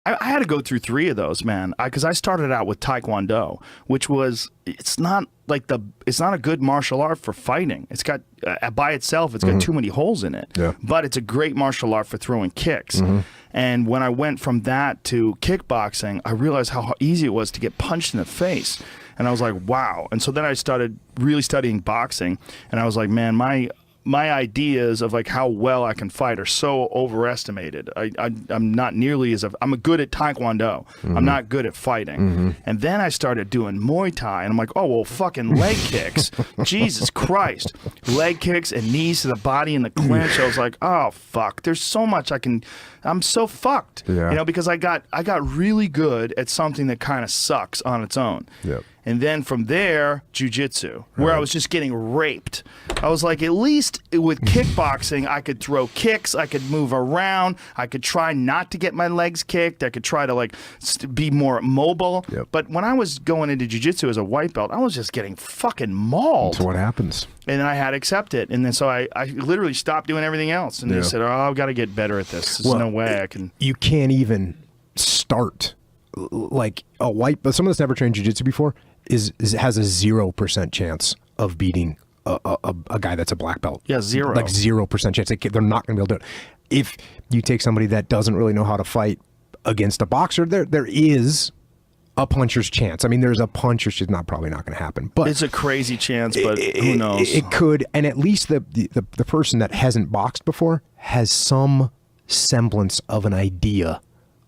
I had to go through 3 of those, man, because I started out with Taekwondo, which was, it's not a good martial art for fighting. It's got, by itself, it's got too many holes in it. Yeah. But it's a great martial art for throwing kicks. And when I went from that to kickboxing, I realized how easy it was to get punched in the face. And I was like, wow. And so then I started really studying boxing, and I was like, man, my ideas of like how well I can fight are so overestimated. I'm not nearly as I'm good at Taekwondo. I'm not good at fighting. And then I started doing Muay Thai, and I'm like, oh well, fucking leg kicks. Jesus Christ, leg kicks and knees to the body and the clinch. I was like, oh fuck, there's so much I can. I'm so fucked, you know, because I got really good at something that kind of sucks on its own. Yep. And then from there, jiu-jitsu, where I was just getting raped. I was like, at least with kickboxing, I could throw kicks, I could move around, I could try not to get my legs kicked, I could try to like be more mobile. Yep. But when I was going into jiu-jitsu as a white belt, I was just getting fucking mauled. So what happens? And then I had to accept it. And then so I literally stopped doing everything else. And they said, oh, I've got to get better at this. There's no way I can. You can't even start like a white, but someone that's never trained jiu-jitsu before has a 0% chance of beating a guy that's a black belt. Yeah, 0. Like 0% chance. They're not going to be able to do it. If you take somebody that doesn't really know how to fight against a boxer, there is a puncher's chance. I mean, there's a puncher's chance. Probably not going to happen. But it's a crazy chance, but who knows? It could, and at least the person that hasn't boxed before has some semblance of an idea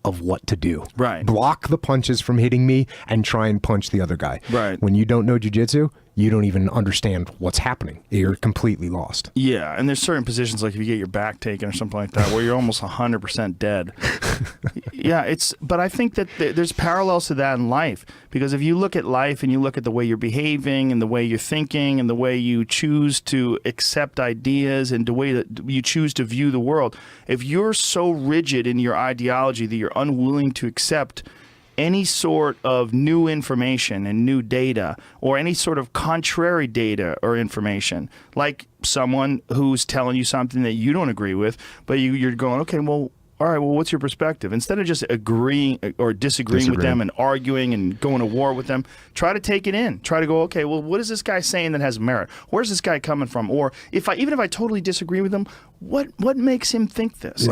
of what to do. Right. Block the punches from hitting me and try and punch the other guy. Right. When you don't know jiu-jitsu, you don't even understand what's happening. You're completely lost. Yeah, and there's certain positions, like if you get your back taken or something like that, where you're almost 100% dead. Yeah, but I think that there's parallels to that in life, because if you look at life and you look at the way you're behaving and the way you're thinking and the way you choose to accept ideas and the way that you choose to view the world, if you're so rigid in your ideology that you're unwilling to accept any sort of new information and new data, or any sort of contrary data or information, like someone who's telling you something that you don't agree with, but you're going, okay, well, all right, well, what's your perspective? Instead of just agreeing or disagreeing with them and arguing and going to war with them, try to take it in. Try to go, okay, well, what is this guy saying that has merit? Where's this guy coming from? Or even if I totally disagree with him, what makes him think this? Like,